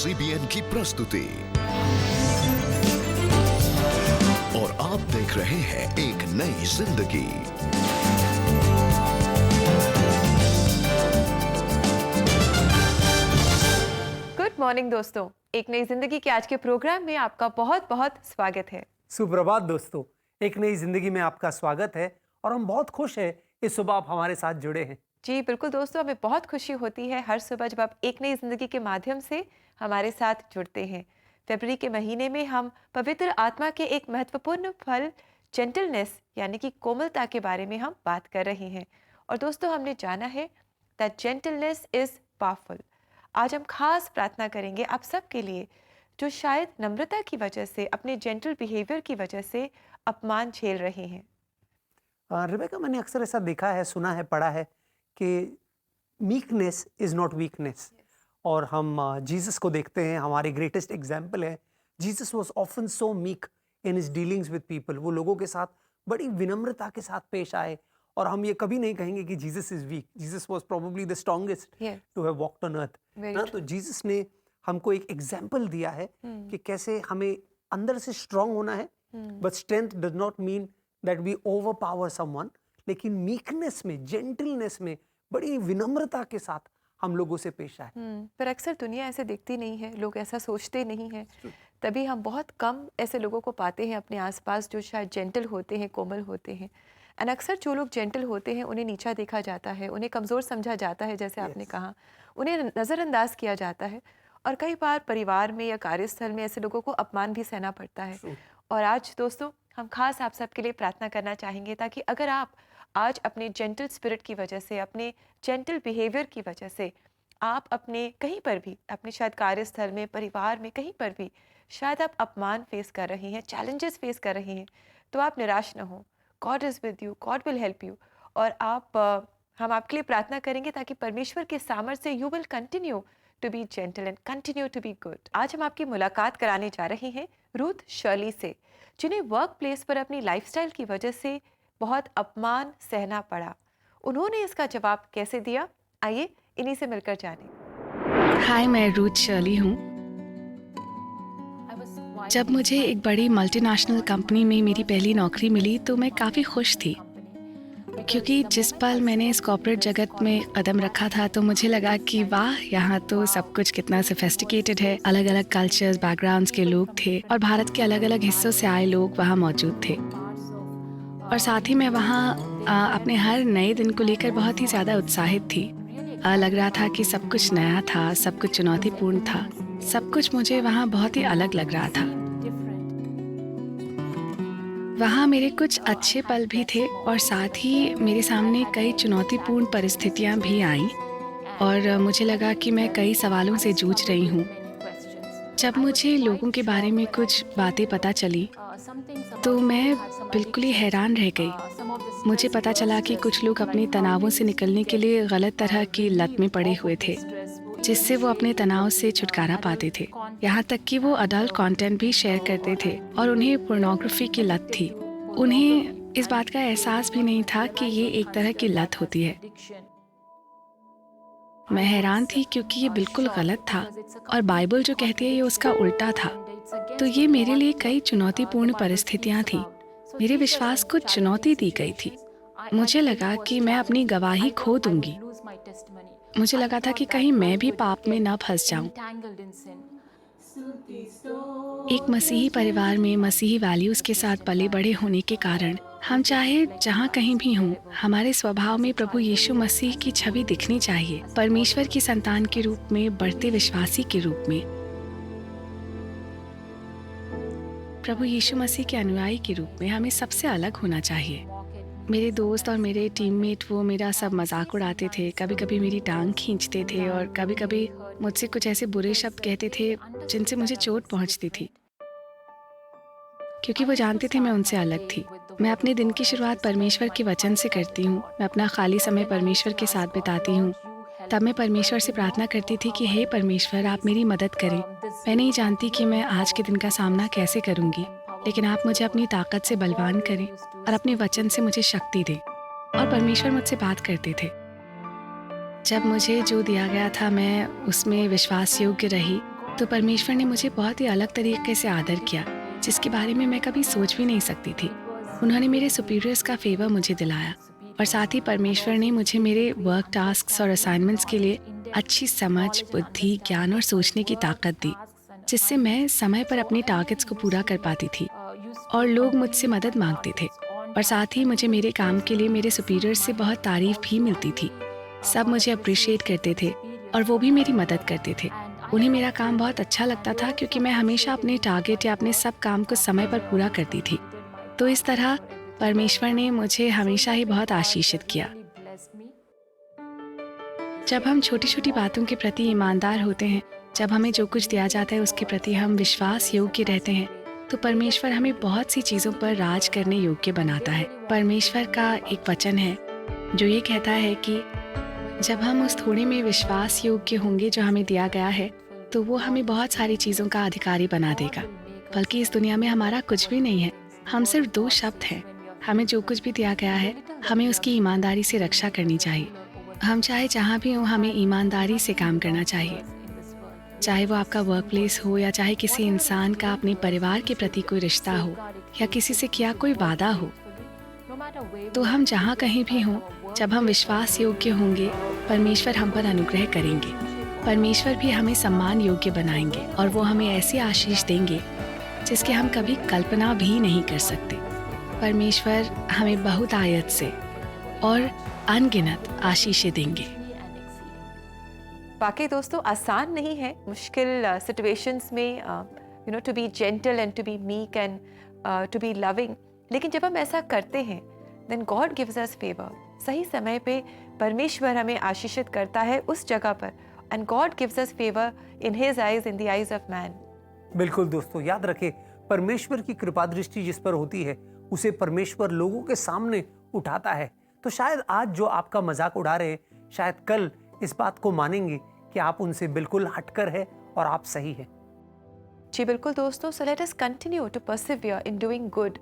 CBN की प्रस्तुति और आप देख रहे हैं एक नई जिंदगी। गुड मॉर्निंग दोस्तों, एक नई जिंदगी के आज के प्रोग्राम में आपका बहुत बहुत स्वागत है। सुप्रभात दोस्तों, एक नई जिंदगी में आपका स्वागत है और हम बहुत खुश हैं इस सुबह आप हमारे साथ जुड़े हैं। जी बिल्कुल दोस्तों, हमें बहुत खुशी होती है हर सुबह जब आप एक नई जिंदगी के माध्यम से हमारे साथ जुड़ते हैं। फरवरी के महीने में हम पवित्र आत्मा के एक महत्वपूर्ण फल जेंटलनेस यानी कि कोमलता के बारे में हम बात कर रहे हैं। और दोस्तों, हमने जाना है दैट जेंटलनेस इज पावरफुल। आज हम खास प्रार्थना करेंगे आप सबके लिए जो शायद नम्रता की वजह से, अपने जेंटल बिहेवियर की वजह से अपमान झेल रहे हैं। रिबेका, मैंने अक्सर ऐसा देखा है, सुना है, पढ़ा है कि मीकनेस इज नॉट वीकनेस। और हम जीसस को देखते हैं, हमारे ग्रेटेस्ट एग्जाम्पल है। Jesus was often so meek in his dealings with people. वो लोगों के साथ बड़ी विनम्रता के साथ पेश आए। और हम ये कभी नहीं कहेंगे कि Jesus is weak. Jesus was probably the strongest to have walked on earth ना। तो जीसस ने हमको एक एग्जाम्पल दिया है कि कैसे हमें अंदर से स्ट्रांग होना है, but strength does not mean that we overpower someone. लेकिन मीकनेस में, जेंटलनेस में बड़ी विनम्रता के साथ हम लोगों से पेश आए। पर अक्सर दुनिया ऐसे दिखती नहीं है, लोग ऐसा सोचते नहीं हैं। तभी हम बहुत कम ऐसे लोगों को पाते हैं अपने आसपास जो शायद जेंटल होते हैं, कोमल होते हैं। एंड अक्सर जो लोग जेंटल होते हैं उन्हें नीचा देखा जाता है, उन्हें कमज़ोर समझा जाता है, जैसे आपने कहा, उन्हें नज़रअंदाज किया जाता है। और कई बार परिवार में या कार्यस्थल में ऐसे लोगों को अपमान भी सहना पड़ता है। और आज दोस्तों, हम खास आप सबके लिए प्रार्थना करना चाहेंगे ताकि अगर आप आज अपने जेंटल स्पिरिट की वजह से, अपने जेंटल बिहेवियर की वजह से आप अपने कहीं पर भी, अपने शायद कार्यस्थल में, परिवार में, कहीं पर भी शायद आप अपमान फेस कर रहे हैं, चैलेंजेस फेस कर रहे हैं, तो आप निराश न हो। God is with you, God will help you. और हम आपके लिए प्रार्थना करेंगे ताकि परमेश्वर के सामर्थ्य से you will continue to be gentle and continue to be good. आज हम आपकी मुलाकात कराने जा रहे हैं रूथ शर्ली से, जिन्हें वर्क प्लेस पर अपनी लाइफस्टाइल की वजह से बहुत अपमान सहना पड़ा। उन्होंने इसका जवाब कैसे दिया, आइए इन्हीं से मिलकर जाने। हाय, मैं रूथ शर्ली हूँ। जब मुझे एक बड़ी मल्टीनेशनल कंपनी में मेरी पहली नौकरी मिली तो मैं काफ़ी खुश थी, क्योंकि जिस पल मैंने इस कॉर्पोरेट जगत में कदम रखा था तो मुझे लगा कि वाह, यहाँ तो सब कुछ कितना सोफिस्टिकेटेड है। अलग अलग कल्चर्स, बैकग्राउंड्स के लोग थे और भारत के अलग अलग हिस्सों से आए लोग वहाँ मौजूद थे। और साथ ही मैं वहाँ अपने हर नए दिन को लेकर बहुत ही ज़्यादा उत्साहित थी। लग रहा था कि सब कुछ नया था, सब कुछ चुनौतीपूर्ण था, सब कुछ मुझे वहाँ बहुत ही अलग लग रहा था। वहाँ मेरे कुछ अच्छे पल भी थे और साथ ही मेरे सामने कई चुनौतीपूर्ण परिस्थितियाँ भी आईं और मुझे लगा कि मैं कई सवालों से जूझ रही हूँ। जब मुझे लोगों के बारे में कुछ बातें पता चली तो मैं बिल्कुल ही हैरान रह गई। मुझे पता चला कि कुछ लोग अपने तनावों से निकलने के लिए गलत तरह की लत में पड़े हुए थे, जिससे वो अपने तनाव से छुटकारा पाते थे। यहाँ तक कि वो अडल्ट कंटेंट भी शेयर करते थे और उन्हें पोर्नोग्राफी की लत थी। उन्हें इस बात का एहसास भी नहीं था कि ये एक तरह की लत होती है। मैं हैरान थी क्योंकि ये बिल्कुल गलत था और बाइबल जो कहती है ये उसका उल्टा था। तो ये मेरे लिए कई चुनौतीपूर्ण परिस्थितियाँ थी। मेरे विश्वास को चुनौती दी गई थी। मुझे लगा कि मैं अपनी गवाही खो दूंगी। मुझे लगा था कि कहीं मैं भी पाप में न फंस जाऊं। एक मसीही परिवार में मसीही वैल्यूज के साथ पले बड़े होने के कारण हम चाहे जहाँ कहीं भी हों, हमारे स्वभाव में प्रभु यीशु मसीह की छवि दिखनी चाहिए। परमेश्वर की संतान के रूप में, बढ़ते विश्वासी के रूप में, प्रभु यीशु मसीह के अनुयायी के रूप में हमें सबसे अलग होना चाहिए। मेरे दोस्त और मेरे टीममेट वो मेरा सब मजाक उड़ाते थे, कभी कभी मेरी टांग खींचते थे और कभी कभी मुझसे कुछ ऐसे बुरे शब्द कहते थे जिनसे मुझे चोट पहुंचती थी, क्योंकि वो जानते थे मैं उनसे अलग थी। मैं अपने दिन की शुरुआत परमेश्वर के वचन से करती हूँ। मैं अपना खाली समय परमेश्वर के साथ बिताती हूँ। तब मैं परमेश्वर से प्रार्थना करती थी कि हे परमेश्वर, आप मेरी मदद करें। मैं नहीं जानती कि मैं आज के दिन का सामना कैसे करूँगी, लेकिन आप मुझे अपनी ताकत से बलवान करें और अपने वचन से मुझे शक्ति दें। और परमेश्वर मुझसे बात करते थे। जब मुझे जो दिया गया था मैं उसमें विश्वास योग्य रही, तो तो परमेश्वर ने मुझे बहुत ही अलग तरीके से आदर किया, जिसके बारे में मैं कभी सोच भी नहीं सकती थी। उन्होंने मेरे सुपीरियर्स का फेवर मुझे दिलाया और साथ ही परमेश्वर ने मुझे मेरे वर्क टास्क्स और असाइनमेंट्स के लिए अच्छी समझ, बुद्धि, ज्ञान और सोचने की ताकत दी, जिससे मैं समय पर अपने टारगेट्स को पूरा कर पाती थी और लोग मुझसे मदद मांगते थे। और साथ ही मुझे मेरे काम के लिए मेरे सुपीरियर्स से बहुत तारीफ भी मिलती थी। सब मुझे अप्रिशिएट करते थे और वो भी मेरी मदद करते थे। उन्हें मेरा काम बहुत अच्छा लगता था क्योंकि मैं हमेशा अपने टारगेट या अपने सब काम को समय पर पूरा करती थी। तो इस तरह परमेश्वर ने मुझे हमेशा ही बहुत आशीषित किया। जब हम छोटी छोटी बातों के प्रति ईमानदार होते हैं, जब हमें जो कुछ दिया जाता है उसके प्रति हम विश्वास योग्य रहते हैं, तो परमेश्वर हमें बहुत सी चीज़ों पर राज करने योग्य बनाता है। परमेश्वर का एक वचन है जो ये कहता है कि जब हम उस थोड़े में विश्वास योग्य होंगे जो हमें दिया गया है, तो वो हमें बहुत सारी चीज़ों का अधिकारी बना देगा। बल्कि इस दुनिया में हमारा कुछ भी नहीं है, हम सिर्फ 2 शब्द हैं। हमें जो कुछ भी दिया गया है, हमें उसकी ईमानदारी से रक्षा करनी चाहिए। हम चाहे जहाँ भी हों, हमें ईमानदारी से काम करना चाहिए। चाहे वो आपका वर्क प्लेस हो या चाहे किसी इंसान का अपने परिवार के प्रति कोई रिश्ता हो या किसी से किया कोई वादा हो, तो हम जहाँ कहीं भी हों, जब हम विश्वास योग्य होंगे, परमेश्वर हम पर अनुग्रह करेंगे। परमेश्वर भी हमें सम्मान योग्य बनाएंगे और वो हमें ऐसी आशीष देंगे जिसके हम कभी कल्पना भी नहीं कर सकते। परमेश्वर हमें बहुत आयत से और अनगिनत आशीषें देंगे। वाकई दोस्तों, आसान नहीं है मुश्किल सिचुएशंस में to be gentle and to be meek and to be loving. लेकिन जब हम ऐसा करते हैं, then God gives us favour. सही समय पे परमेश्वर हमें आशीषित करता है उस जगह पर, and God gives us favour in his eyes, in the eyes of man. बिल्कुल दोस्तों, याद रखें, परमेश्वर की कृपा दृष्टि जिस पर होती है उसे परमेश्वर लोगों के सामने उठाता है। तो शायद आज जो आपका मजाक उड़ा रहे हैं, शायद कल इस बात को मानेंगे कि आप उनसे बिल्कुल हटकर है और आप सही हैं। जी बिल्कुल दोस्तों, so let us continue to persevere in doing good,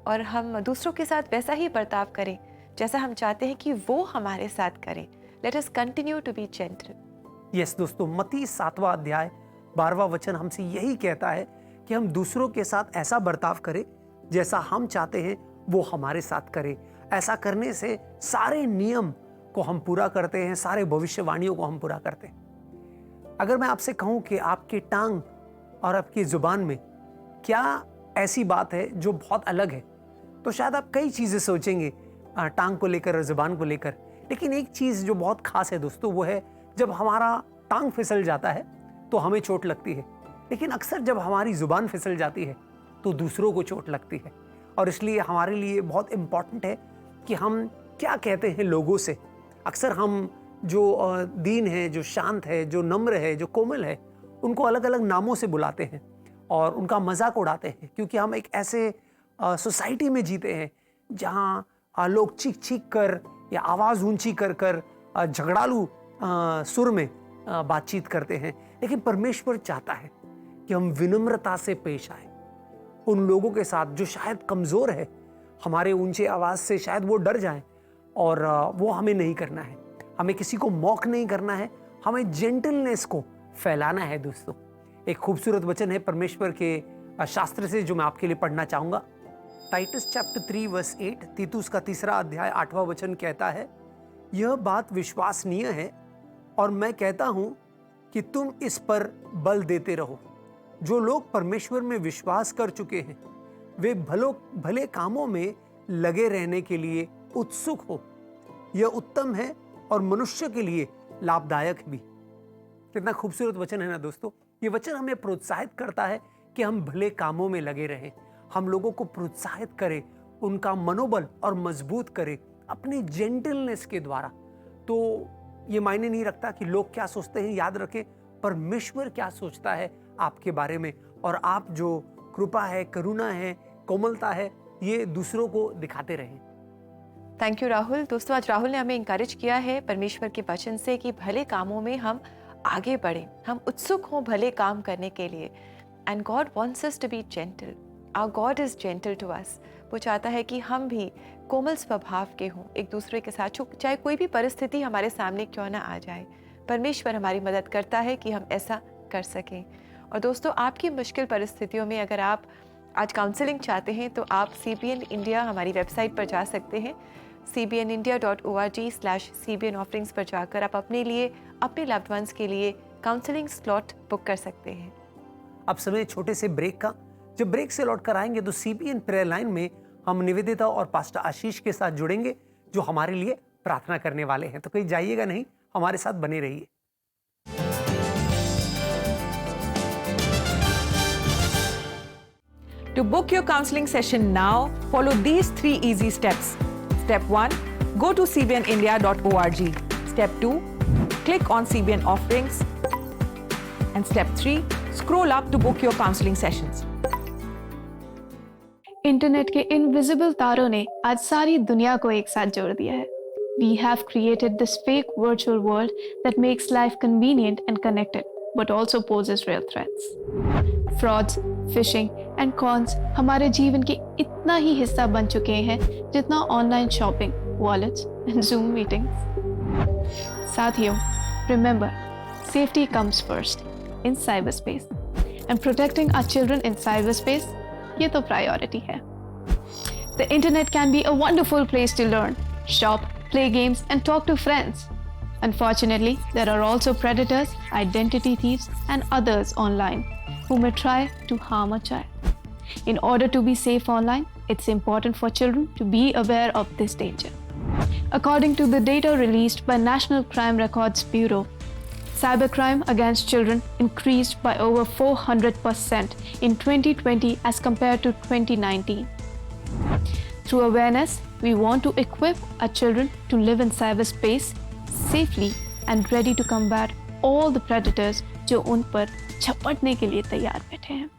और हम दूसरों के साथ वैसा ही बर्ताव करें जैसा हम चाहते हैं कि वो हमारे साथ करें। Let us continue to be gentle. Yes दोस्तों, मत्ती 7वां अध्याय 12वां वचन हमसे यही कहता है कि हम दूसरों के साथ ऐसा बर्ताव करें जैसा हम चाहते हैं वो हमारे साथ करे। ऐसा करने से सारे नियम को हम पूरा करते हैं, सारे भविष्यवाणियों को हम पूरा करते हैं। अगर मैं आपसे कहूं कि आपकी टांग और आपकी जुबान में क्या ऐसी बात है जो बहुत अलग है, तो शायद आप कई चीजें सोचेंगे टांग को लेकर और जुबान को लेकर। लेकिन एक चीज जो बहुत खास है दोस्तों, वो है जब हमारा टांग फिसल जाता है तो हमें चोट लगती है, लेकिन अक्सर जब हमारी जुबान फिसल जाती है तो दूसरों को चोट लगती है। और इसलिए हमारे लिए बहुत इम्पॉर्टेंट है कि हम क्या कहते हैं लोगों से। अक्सर हम जो दीन है, जो शांत है, जो नम्र है, जो कोमल है, उनको अलग अलग नामों से बुलाते हैं और उनका मजाक उड़ाते हैं, क्योंकि हम एक ऐसे सोसाइटी में जीते हैं जहाँ लोग चीख चीख कर या आवाज़ ऊंची कर कर झगड़ालू सुर में बातचीत करते हैं। लेकिन परमेश्वर चाहता है कि हम विनम्रता से पेश आए उन लोगों के साथ जो शायद कमज़ोर है। हमारे ऊंचे आवाज़ से शायद वो डर जाएं, और वो हमें नहीं करना है। हमें किसी को मॉक नहीं करना है, हमें जेंटलनेस को फैलाना है। दोस्तों, एक खूबसूरत वचन है परमेश्वर के शास्त्र से जो मैं आपके लिए पढ़ना चाहूँगा। टाइटस चैप्टर 3 वर्स 8, तीतुस का 3रा अध्याय 8वां वचन कहता है, यह बात विश्वसनीय है और मैं कहता हूँ कि तुम इस पर बल देते रहो। जो लोग परमेश्वर में विश्वास कर चुके हैं वे भले कामों में लगे रहने के लिए उत्सुक हो। यह उत्तम है और मनुष्य के लिए लाभदायक भी। कितना खूबसूरत वचन है ना दोस्तों। ये वचन हमें प्रोत्साहित करता है कि हम भले कामों में लगे रहें, हम लोगों को प्रोत्साहित करें, उनका मनोबल और मजबूत करें अपनी जेंटलनेस के द्वारा। तो ये मायने नहीं रखता कि लोग क्या सोचते हैं, याद रखें परमेश्वर क्या सोचता है आपके बारे में, और आप जो कृपा है, करुणा है, कोमलता है, ये दूसरों को दिखाते रहें। Thank you Rahul. दोस्तों, आज राहुल ने हमें इंकरेज किया है परमेश्वर के वचन से कि भले कामों में हम आगे बढ़ें, हम उत्सुक हों भले काम करने के लिए। And God wants us to be gentle. Our God is gentle to us. वो चाहता है कि हम भी कोमल स्वभाव के हों एक दूसरे के साथ, चाहे कोई भी परिस्थिति हमारे सामने क्यों ना आ जाए। परमेश्वर हमारी मदद करता है कि हम ऐसा कर सकें। और दोस्तों, आपकी मुश्किल परिस्थितियों में अगर आप आज काउंसलिंग चाहते हैं तो आप CBN इंडिया हमारी वेबसाइट पर जा सकते हैं। cbnindia.org/CBN ऑफरिंग्स पर जाकर आप अपने लिए, अपने लव्ड वंस के लिए काउंसलिंग स्लॉट बुक कर सकते हैं। अब समय छोटे से ब्रेक का। जब ब्रेक से लौट कर आएंगे तो CBN प्रेयर लाइन में हम निवेदिता और पास्टर आशीष के साथ जुड़ेंगे, जो हमारे लिए प्रार्थना करने वाले हैं। तो कहीं जाइएगा नहीं, हमारे साथ बने रहिए। To book your counseling session now, follow these 3 easy steps. Step 1, go to cbnindia.org. Step 2, click on CBN offerings. And step 3, scroll up to book your counseling sessions. Internet के इनविजिबल तारों ने आज सारी दुनिया को एक साथ जोड़ दिया है। We have created this fake virtual world that makes life convenient and connected, but also poses real threats. Frauds, phishing and cons हमारे जीवन के इतना ही हिस्सा बन चुके हैं जितना online shopping, wallets and Zoom meetings। साथियों, remember, safety comes first in cyberspace, and protecting our children in cyberspace, ये तो priority है। The internet can be a wonderful place to learn, shop, play games and talk to friends. Unfortunately, there are also predators, identity thieves and others online who may try to harm a child. In order to be safe online, it's important for children to be aware of this danger. According to the data released by National Crime Records Bureau, cybercrime against children increased by over 400% in 2020 as compared to 2019. Through awareness, we want to equip our children to live in cyberspace safely and ready to combat all the predators जो उन पर झपटने के लिए तैयार बैठे हैं।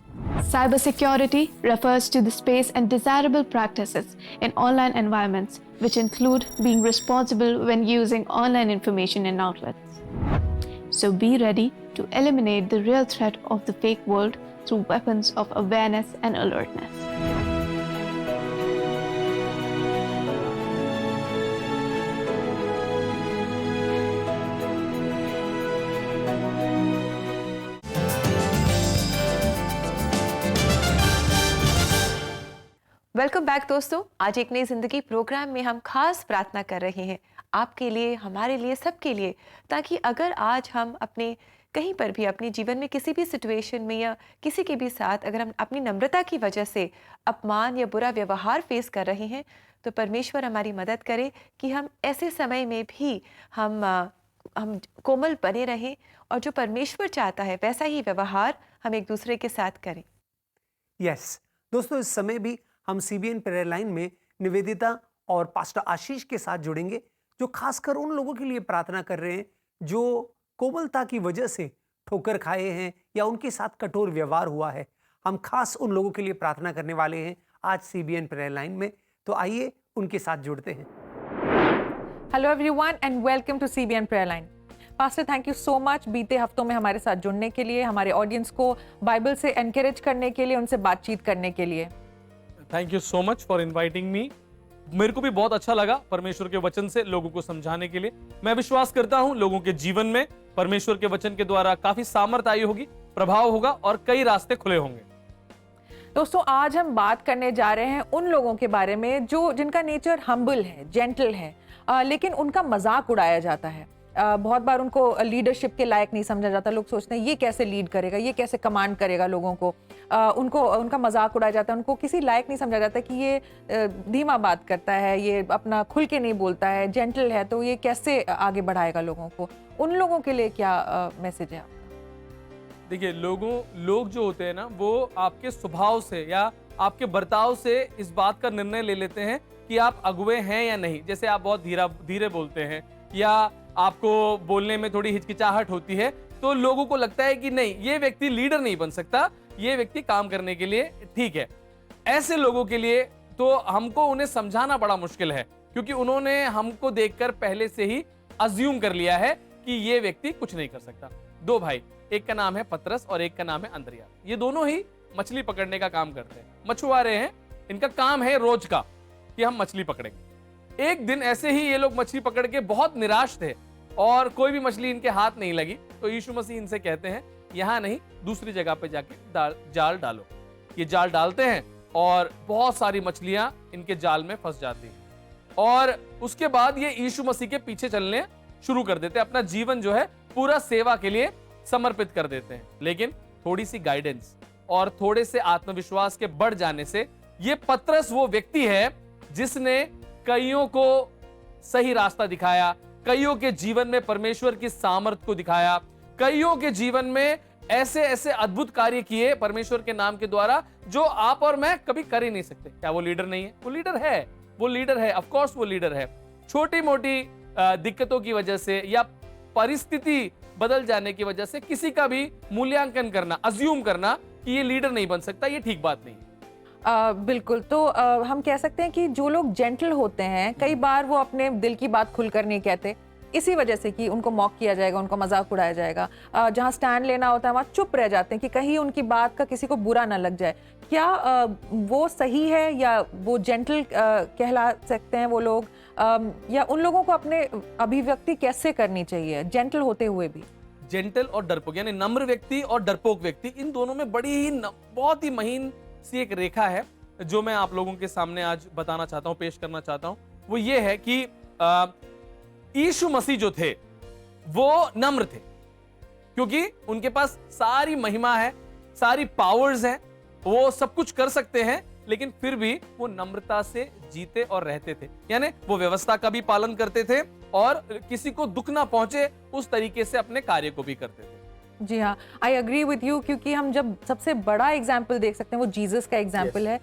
Cybersecurity refers to the space and desirable practices in online environments, which include being responsible when using online information and outlets. So be ready to eliminate the real threat of the fake world through weapons of awareness and alertness. Welcome back दोस्तों। आज एक नई जिंदगी programme में हम खास प्रार्थना कर रहे हैं आपके लिए, हमारे लिए, सबके लिए, ताकि अगर आज हम अपने कहीं पर भी अपने जीवन में किसी भी सिचुएशन में या किसी के भी साथ अगर हम अपनी नम्रता की वजह से अपमान या बुरा व्यवहार फेस कर रहे हैं, तो परमेश्वर हमारी मदद करे कि हम ऐसे समय में भी हम कोमल बने रहें और जो परमेश्वर चाहता है वैसा ही व्यवहार हम एक दूसरे के साथ करें। यस दोस्तों, इस समय भी हम CBN प्रेयर लाइन में निवेदिता और पास्टर आशीष के साथ जुड़ेंगे, जो खासकर उन लोगों के लिए प्रार्थना कर रहे हैं जो कोमलता की वजह से ठोकर खाए हैं या उनके साथ कठोर व्यवहार हुआ है। हम खास उन लोगों के लिए प्रार्थना करने वाले हैं आज CBN प्रेयर लाइन में। तो आइए उनके साथ जुड़ते हैं। Hello everyone and welcome to CBN Prayer Line. Pastor, thank you so much बीते हफ्तों में हमारे साथ जुड़ने के लिए, हमारे ऑडियंस को बाइबल से एनकरेज करने के लिए, उनसे बातचीत करने के लिए। Thank you so much for inviting me. मेरे को भी बहुत अच्छा लगा परमेश्वर के वचन से लोगों को समझाने के लिए। मैं विश्वास करता हूं लोगों के जीवन में परमेश्वर के वचन के द्वारा काफी सामर्थ आई होगी, प्रभाव होगा और कई रास्ते खुले होंगे। दोस्तों, आज हम बात करने जा रहे हैं उन लोगों के बारे में जो जिनका नेचर हम्बल है, जेंटल है, लेकिन उनका मजाक उड़ाया जाता है। बहुत बार उनको लीडरशिप के लायक नहीं समझा जाता। लोग सोचते हैं ये कैसे लीड करेगा, ये कैसे कमांड करेगा लोगों को। उनका मजाक उड़ाया जाता है, उनको किसी लायक नहीं समझा जाता कि ये धीमा बात करता है, ये अपना खुल के नहीं बोलता है, जेंटल है, तो ये कैसे आगे बढ़ाएगा लोगों को। उन लोगों के लिए क्या मैसेज है आपका? देखिए, लोग जो होते हैं ना, वो आपके स्वभाव से या आपके बर्ताव से इस बात का निर्णय ले लेते हैं कि आप अगुए हैं या नहीं। जैसे आप बहुत धीरे बोलते हैं या आपको बोलने में थोड़ी हिचकिचाहट होती है, तो लोगों को लगता है कि नहीं, ये व्यक्ति लीडर नहीं बन सकता, ये व्यक्ति काम करने के लिए ठीक है। ऐसे लोगों के लिए तो हमको उन्हें समझाना बड़ा मुश्किल है, क्योंकि उन्होंने हमको देखकर पहले से ही अज्यूम कर लिया है कि ये व्यक्ति कुछ नहीं कर सकता। 2 भाई, एक का नाम है पतरस और एक का नाम है अंद्रिया। ये दोनों ही मछली पकड़ने का काम करते हैं, मछुआरे हैं। इनका काम है रोज का कि हम मछली पकड़ेंगे। एक दिन ऐसे ही ये लोग मछली पकड़ के बहुत निराश थे और कोई भी मछली इनके हाथ नहीं लगी, तो यीशु मसीह इनसे कहते हैं यहाँ नहीं, दूसरी जगह पे जाके जाल डालो। ये जाल डालते हैं और बहुत सारी मछलियां इनके जाल में फंस जाती हैं और उसके बाद ये यीशु मसीह के पीछे चलने शुरू कर देते हैं, अपना जीवन जो है पूरा सेवा के लिए समर्पित कर देते हैं। लेकिन थोड़ी सी गाइडेंस और थोड़े से आत्मविश्वास के बढ़ जाने से ये पतरस वो व्यक्ति है जिसने कईयों को सही रास्ता दिखाया, कईयों के जीवन में परमेश्वर की सामर्थ को दिखाया, कईयों के जीवन में ऐसे ऐसे अद्भुत कार्य किए परमेश्वर के नाम के द्वारा जो आप और मैं कभी कर ही नहीं सकते। क्या वो लीडर नहीं है? वो लीडर है, वो लीडर है, ऑफ कोर्स वो लीडर है। छोटी मोटी दिक्कतों की वजह से या परिस्थिति बदल जाने की वजह से किसी का भी मूल्यांकन करना, अज्यूम करना कि ये लीडर नहीं बन सकता, ये ठीक बात नहीं है। बिल्कुल। तो हम कह सकते हैं कि जो लोग जेंटल होते हैं कई बार वो अपने दिल की बात खुलकर नहीं कहते, इसी वजह से कि उनको मॉक किया जाएगा, उनको मजाक उड़ाया जाएगा। जहाँ स्टैंड लेना होता है वहाँ चुप रह जाते हैं कि कहीं उनकी बात का किसी को बुरा ना लग जाए। क्या वो सही है या वो जेंटल कहला सकते हैं वो लोग, या उन लोगों को अपने अभिव्यक्ति कैसे करनी चाहिए जेंटल होते हुए भी? जेंटल और डरपोक यानी नम्र व्यक्ति और डरपोक व्यक्ति, इन दोनों में बड़ी ही बहुत ही महीन सी एक रेखा है जो मैं आप लोगों के सामने आज बताना चाहता हूँ, पेश करना चाहता हूँ। वो ये है कि यीशु मसीह जो थे वो नम्र थे क्योंकि उनके पास सारी महिमा है, सारी पावर्स हैं, वो सब कुछ कर सकते हैं, लेकिन फिर भी वो नम्रता से जीते और रहते थे। यानी वो व्यवस्था का भी पालन करते थे और किसी को दुख ना पहुंचे उस तरीके से अपने कार्य को भी करते थे। जी हाँ, आई अग्री विथ यू, क्योंकि हम जब सबसे बड़ा एग्जाम्पल देख सकते हैं वो जीसस का एग्जाम्पल है।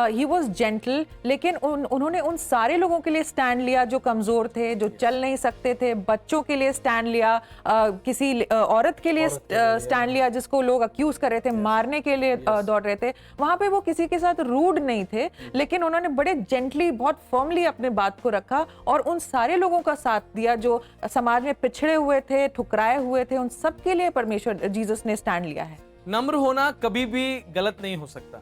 ही वॉज जेंटल, लेकिन उन्होंने उन सारे लोगों के लिए स्टैंड लिया जो कमजोर थे, जो चल नहीं सकते थे, बच्चों के लिए स्टैंड लिया, किसी औरत के लिए स्टैंड लिया जिसको लोग अक्यूज कर रहे थे, मारने के लिए दौड़ रहे थे। वहां पे वो किसी के साथ रूड नहीं थे, लेकिन उन्होंने बड़े जेंटली, बहुत फर्मली अपने बात को रखा और उन सारे लोगों का साथ दिया जो समाज में पिछड़े हुए थे, ठुकराए हुए थे, उन सब के लिए परमेश्वर जीसस ने स्टैंड लिया है। नम्र होना कभी भी गलत नहीं हो सकता।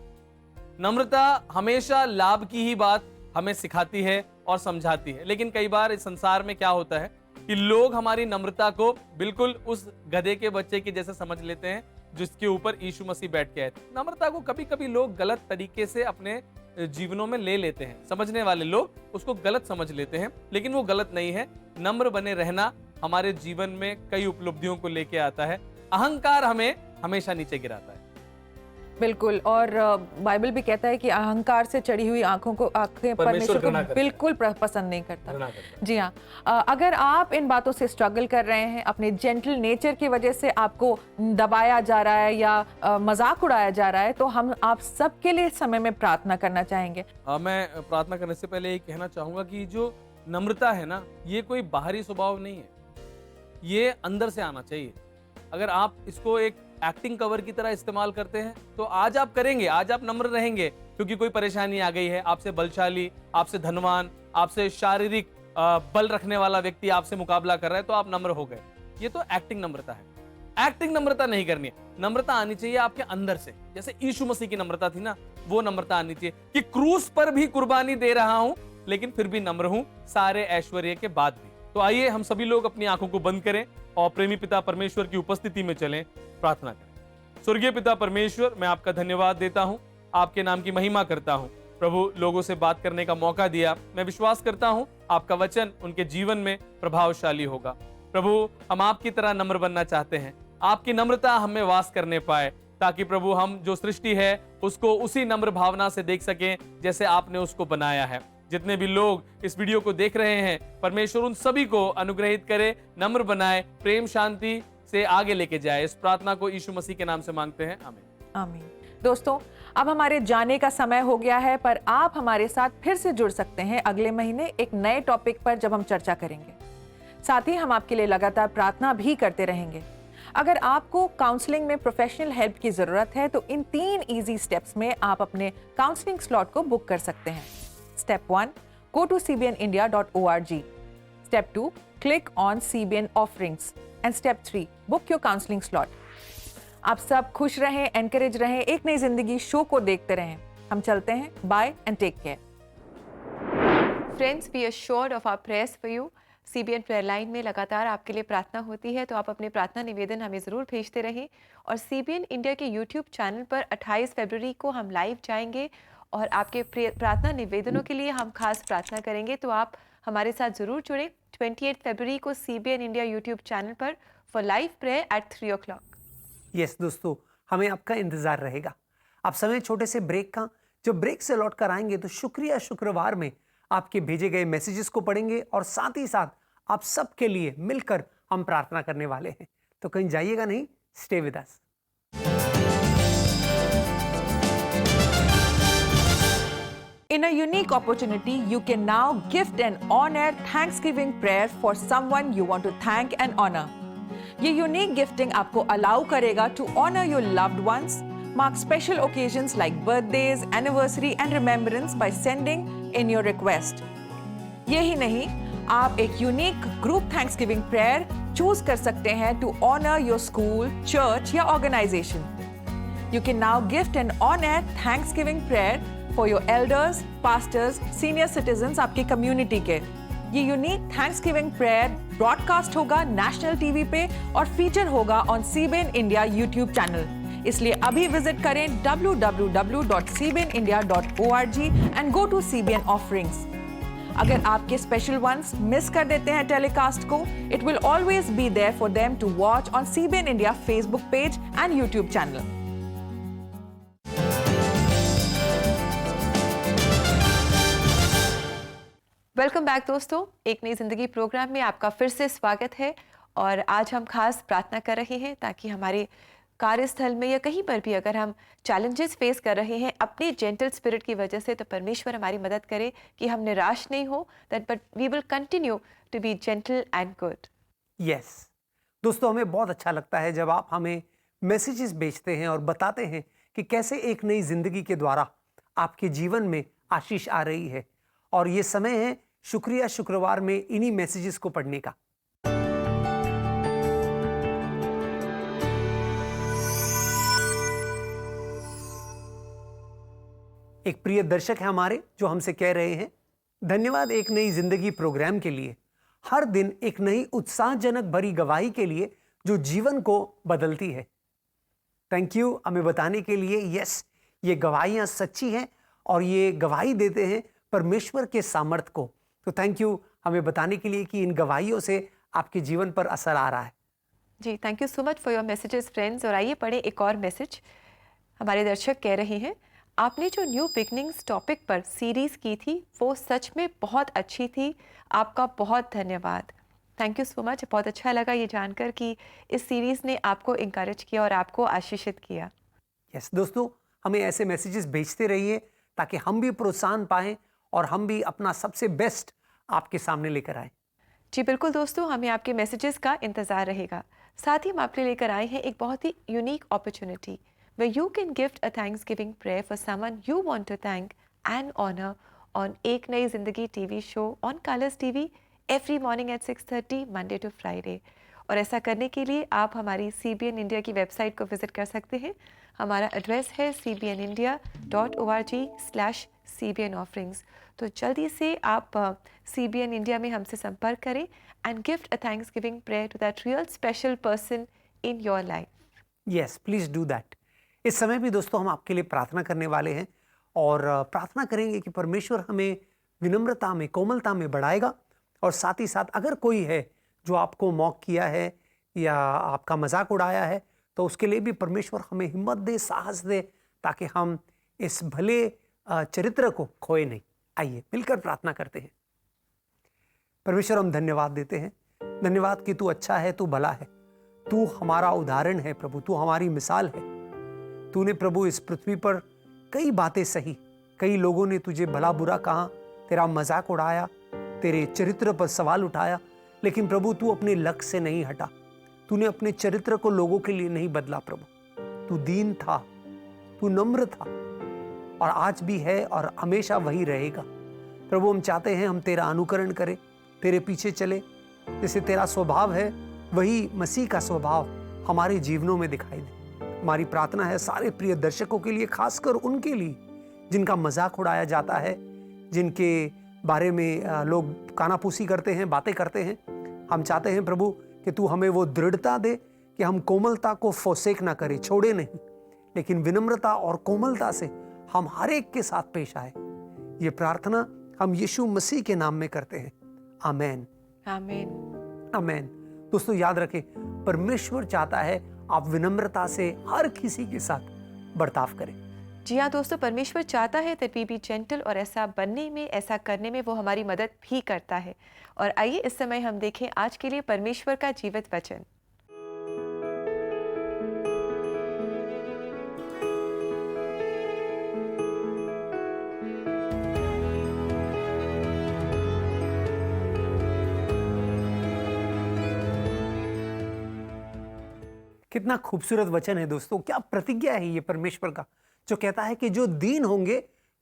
नम्रता हमेशा लाभ की ही बात हमें सिखाती है और समझाती है। लेकिन कई बार इस संसार में क्या होता है कि लोग हमारी नम्रता को बिल्कुल उस गधे के बच्चे के जैसे समझ लेते हैं जिसके ऊपर यीशु मसीह बैठ के आए थे। नम्रता को कभी कभी लोग गलत तरीके से अपने जीवनों में ले लेते हैं, समझने वाले लोग उसको गलत समझ लेते हैं, लेकिन वो गलत नहीं है। नम्र बने रहना हमारे जीवन में कई उपलब्धियों को लेके आता है। अहंकार हमें हमेशा नीचे गिराता है। बिल्कुल, और बाइबल भी कहता है कि अहंकार से चढ़ी हुई आंखें परमेश्वर को बिल्कुल पसंद नहीं करता। जी हाँ, अगर आप इन बातों से स्ट्रगल कर रहे हैं, अपने जेंटल नेचर की वजह से आपको दबाया जा रहा है या मजाक उड़ाया जा रहा है, तो हम आप सबके लिए समय में प्रार्थना करना चाहेंगे। मैं प्रार्थना करने से पहले ये कहना चाहूंगा कि जो नम्रता है ना, ये कोई बाहरी स्वभाव नहीं है, ये अंदर से आना चाहिए। अगर आप इसको एक एक्टिंग कवर की तरह इस्तेमाल करते हैं तो आज आप करेंगे, आज आप नम्र रहेंगे क्योंकि कोई परेशानी आ गई है, आपसे बलशाली, आपसे धनवान, आपसे शारीरिक बल रखने वाला व्यक्ति आपसे मुकाबला कर रहा है तो आप नम्र हो गए। ये तो एक्टिंग नम्रता है। एक्टिंग नम्रता नहीं करनी है। नम्रता आनी चाहिए आपके अंदर से, जैसे यीशु मसीह की नम्रता थी ना, वो नम्रता आनी चाहिए कि क्रूस पर भी कुर्बानी दे रहा हूं लेकिन फिर भी नम्र हूं, सारे ऐश्वर्य के बाद भी। तो आइए हम सभी लोग अपनी आंखों को बंद करें और प्रेमी पिता परमेश्वर की उपस्थिति में चलें, प्रार्थना करें। स्वर्गीय पिता परमेश्वर, मैं आपका धन्यवाद देता हूं, आपके नाम की महिमा करता हूं। प्रभु, लोगों से बात करने का मौका दिया, मैं विश्वास करता हूं आपका वचन उनके जीवन में प्रभावशाली होगा। प्रभु, हम आपकी तरह नम्र बनना चाहते हैं, आपकी नम्रता हमें वास करने पाए, ताकि प्रभु हम जो सृष्टि है उसको उसी नम्र भावना से देख सकें जैसे आपने उसको बनाया है। जितने भी लोग इस वीडियो को देख रहे हैं, परमेश्वर उन सभी को अनुग्रहित करे, नम्र बनाए, प्रेम शांति से आगे लेके जाए। इस प्रार्थना को यीशु मसीह के नाम से मांगते हैं, आमीन। आमीन। दोस्तों, अब हमारे जाने का समय हो गया है, पर आप हमारे साथ फिर से जुड़ सकते हैं अगले महीने एक नए टॉपिक पर जब हम चर्चा करेंगे। साथ ही हम आपके लिए लगातार प्रार्थना भी करते रहेंगे। अगर आपको काउंसलिंग में प्रोफेशनल हेल्प की जरूरत है तो इन 3 इजी स्टेप्स में आप अपने काउंसलिंग स्लॉट को बुक कर सकते हैं। Step 1, go to cbnindia.org. Step 2, click on CBN offerings. And Step 3, book your counseling slot. आप सब खुश रहें, एनकरेज रहें, एक नई जिंदगी शो को देखते रहें। हम चलते हैं, bye and take care. Friends, be assured of our prayers for you. CBN prayer line में लगातार आपके लिए प्रार्थना होती है, तो आप अपने प्रार्थना निवेदन हमें ज़रूर भेजते रहें। और CBN इंडिया के YouTube चैनल पर 28 फरवरी को हम लाइव जाएंगे और आपके प्रार्थना निवेदनों के लिए हम खास प्रार्थना करेंगे, तो आप हमारे साथ ज़रूर जुड़ें 28 फरवरी को CBN इंडिया YouTube चैनल पर for live prayer at 3 o'clock। Yes दोस्तों, हमें आपका इंतजार रहेगा। आप समय छोटे से ब्रेक का, जब ब्रेक से लौट कर आएंगे तो शुक्रिया शुक्रवार में आपके भेजे गए मैसेजेस को पढ़ेंगे और साथ ही साथ आप सबके लिए मिलकर हम प्रार्थना करने वाले हैं। तो कहीं जाइएगा नहीं, stay with us. In a unique opportunity, you can now gift an on-air Thanksgiving prayer for someone you want to thank and honor. ये unique gifting आपको allow करेगा to honor your loved ones, mark special occasions like birthdays, anniversary and remembrance by sending in your request. यही नहीं, आप एक unique group Thanksgiving prayer choose कर सकते हैं to honor your school, church या organization. You can now gift an on-air Thanksgiving prayer for your elders, pastors, senior citizens आपकी community के। ये यूनिक थैंक्सगिविंग प्रेयर ब्रॉडकास्ट होगा नेशनल टीवी पे और फीचर होगा on CBN India YouTube channel. इसलिए अभी विजिट करें www.cbnindia.org and go to CBN offerings. अगर आपके स्पेशल वंस मिस कर देते हैं टेलीकास्ट को, it will always be there for them to watch on CBN India Facebook page and YouTube channel. Welcome back दोस्तों, एक नई जिंदगी प्रोग्राम में आपका फिर से स्वागत है। और आज हम खास प्रार्थना कर रहे हैं ताकि हमारे कार्यस्थल में या कहीं पर भी अगर हम चैलेंजेस फेस कर रहे हैं अपने जेंटल स्पिरिट की वजह से, तो परमेश्वर हमारी मदद करे कि हम निराश नहीं हो, that but we will continue to be gentle and good. Yes दोस्तों, हमें बहुत अच्छा लगता है जब आप हमें मैसेजेस भेजते हैं और बताते हैं कि कैसे एक नई जिंदगी के द्वारा आपके जीवन में आशीष आ रही है। और ये समय है शुक्रिया शुक्रवार में इन्हीं मैसेजेस को पढ़ने का। एक प्रिय दर्शक है हमारे जो हमसे कह रहे हैं, धन्यवाद एक नई जिंदगी प्रोग्राम के लिए, हर दिन एक नई उत्साहजनक भरी गवाही के लिए जो जीवन को बदलती है। थैंक यू हमें बताने के लिए। यस, ये गवाहियां सच्ची हैं और ये गवाही देते हैं परमेश्वर के सामर्थ को। तो थैंक यू हमें बताने के लिए कि इन गवाहियों से आपके जीवन पर असर आ रहा है। जी, thank you so much for your messages friends. और आइए पढ़े एक और मैसेज। हमारे दर्शक कह रहे हैं, आपने जो न्यू बिगनिंग्स टॉपिक पर सीरीज़ की थी वो सच में बहुत अच्छी थी, आपका बहुत धन्यवाद। Thank you so much. बहुत अच्छा लगा ये जानकर कि इस सीरीज़ ने आपको इंकरेज किया और आपको आशीषित किया। यस दोस्तों, हमें ऐसे मैसेजेस भेजते रहिए ताकि हम भी प्रोत्साहन पाएं और हम भी अपना सबसे बेस्ट आपके सामने लेकर आए। जी बिल्कुल दोस्तों, हमें आपके मैसेजेस का इंतज़ार रहेगा। साथ ही हम आपके लेकर आए हैं एक बहुत ही unique opportunity where you can gift a Thanksgiving prayer for someone you want to thank and honor on एक नई जिंदगी TV show on Colors TV every morning at 6:30 Monday to Friday। और ऐसा करने के लिए आप हमारी CBN इंडिया की वेबसाइट को विजिट कर सकते हैं। हमारा एड्रेस है cbnindia.org/CBN offerings। तो जल्दी से आप CBN इंडिया में हमसे संपर्क करें and gift a thanksgiving prayer to that real special person in your life. Yes, please do that. इस समय भी दोस्तों हम आपके लिए प्रार्थना करने वाले हैं और प्रार्थना करेंगे कि परमेश्वर हमें विनम्रता में, कोमलता में बढ़ाएगा। और साथ ही साथ अगर कोई है जो आपको मॉक किया है या आपका मजाक उड़ाया है, तो उसके लिए भी परमेश्वर हमें हिम्मत दे, साहस दे, ताकि हम इस भले चरित्र को खोए नहीं। आइए मिलकर प्रार्थना करते हैं। परमेश्वर, हम धन्यवाद देते हैं, धन्यवाद कि तू अच्छा है, तू भला है, तू हमारा उदाहरण है प्रभु, तू हमारी मिसाल है। तूने प्रभु इस पृथ्वी पर कई बातें सही, कई लोगों ने तुझे भला बुरा कहा, तेरा मजाक उड़ाया, तेरे चरित्र पर सवाल उठाया, लेकिन प्रभु तू अपने लक्ष्य से नहीं हटा। तूने अपने चरित्र को लोगों के लिए नहीं बदला प्रभु। तू दीन था, तू नम्र था और आज भी है और हमेशा वही रहेगा। प्रभु हम चाहते हैं हम तेरा अनुकरण करें, तेरे पीछे चले, जैसे तेरा स्वभाव है वही मसीह का स्वभाव हमारे जीवनों में दिखाई दे। हमारी प्रार्थना है सारे प्रिय दर्शकों के लिए, खासकर उनके लिए जिनका मजाक उड़ाया जाता है, जिनके बारे में लोग कानापूसी करते हैं, बातें करते हैं। हम चाहते हैं प्रभु कि तू हमें वो दृढ़ता दे कि हम कोमलता को फोसेक ना करें, छोड़े नहीं, लेकिन विनम्रता और कोमलता से हम हर एक के साथ पेश आए। ये प्रार्थना हम यीशु मसीह के नाम में करते हैं। आमेन, आमीन। आमेन। दोस्तों याद रखें, परमेश्वर चाहता है आप विनम्रता से हर किसी के साथ बर्ताव करें। जी हाँ दोस्तों, परमेश्वर चाहता है दैट वी बी जेंटल, और ऐसा बनने में, ऐसा करने में वो हमारी मदद भी करता है। और आइए इस समय हम देखें आज के लिए परमेश्वर का जीवित वचन। कितना खूबसूरत वचन है दोस्तों, क्या प्रतिज्ञा है ये परमेश्वर का, जो कहता है कि जो दीन होंगे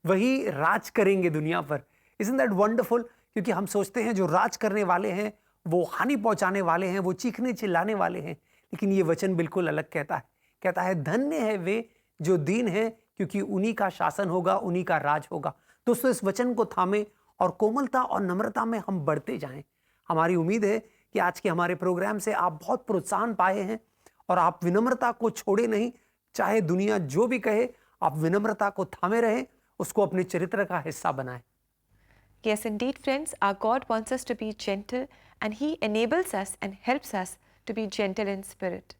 वही राज करेंगे दुनिया पर। Isn't that wonderful? क्योंकि हम सोचते हैं जो राज करने वाले हैं वो हानि पहुंचाने वाले हैं, वो चीखने चिल्लाने वाले हैं, लेकिन ये वचन बिल्कुल अलग कहता है धन्य है वे जो दीन हैं, क्योंकि उन्हीं का शासन होगा, उन्हीं का राज होगा। दोस्तों इस वचन को थामे और कोमलता और नम्रता में हम बढ़ते जाएं। हमारी उम्मीद है कि आज के हमारे प्रोग्राम से आप बहुत प्रोत्साहन पाए हैं और आप विनम्रता को छोड़े नहीं। चाहे दुनिया जो भी कहे, आप विनम्रता को थामे रहें, उसको अपने चरित्र का हिस्सा बनाएं। Yes, indeed, friends, our God wants us to be gentle and He enables us and helps us to be gentle in spirit.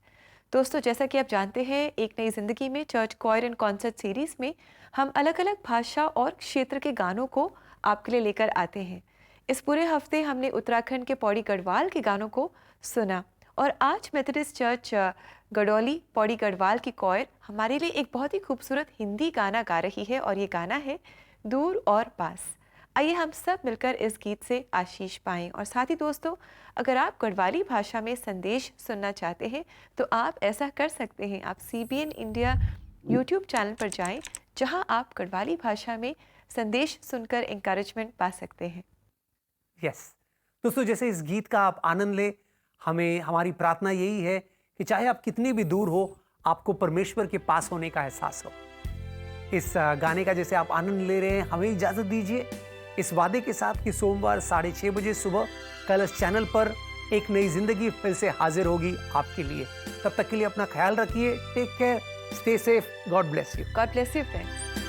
दोस्तों जैसा कि आप जानते हैं, एक नई ज़िंदगी में church choir and concert series में हम अलग अलग भाषा और क्षेत्र के गानों को आपके लिए लेकर आते हैं। इस पूरे हफ्ते हमने उत्तराखंड के पौड़ी गढ़वाल के गानों को सुना, और आज मेथोडिस्ट चर्च गडौली पौड़ी गढ़वाल की क्वायर हमारे लिए एक बहुत ही खूबसूरत हिंदी गाना गा रही है, और ये गाना है दूर और पास। आइए हम सब मिलकर इस गीत से आशीष पाएं। और साथ ही दोस्तों, अगर आप गढ़वाली भाषा में संदेश सुनना चाहते हैं तो आप ऐसा कर सकते हैं। आप CBN इंडिया YouTube चैनल पर जाएं, जहां आप गढ़वाली भाषा में संदेश सुनकर एनकरेजमेंट पा सकते हैं। यस दोस्तों, जैसे इस गीत का आप आनंद लें, हमारी प्रार्थना यही है कि चाहे आप कितने भी दूर हो, आपको परमेश्वर के पास होने का एहसास हो। इस गाने का जैसे आप आनंद ले रहे हैं, हमें इजाजत दीजिए इस वादे के साथ कि सोमवार 6:30 बजे सुबह कल इस चैनल पर एक नई जिंदगी फिर से हाजिर होगी आपके लिए। तब तक के लिए अपना ख्याल रखिए। Take care, stay safe, God bless you. God bless you friends.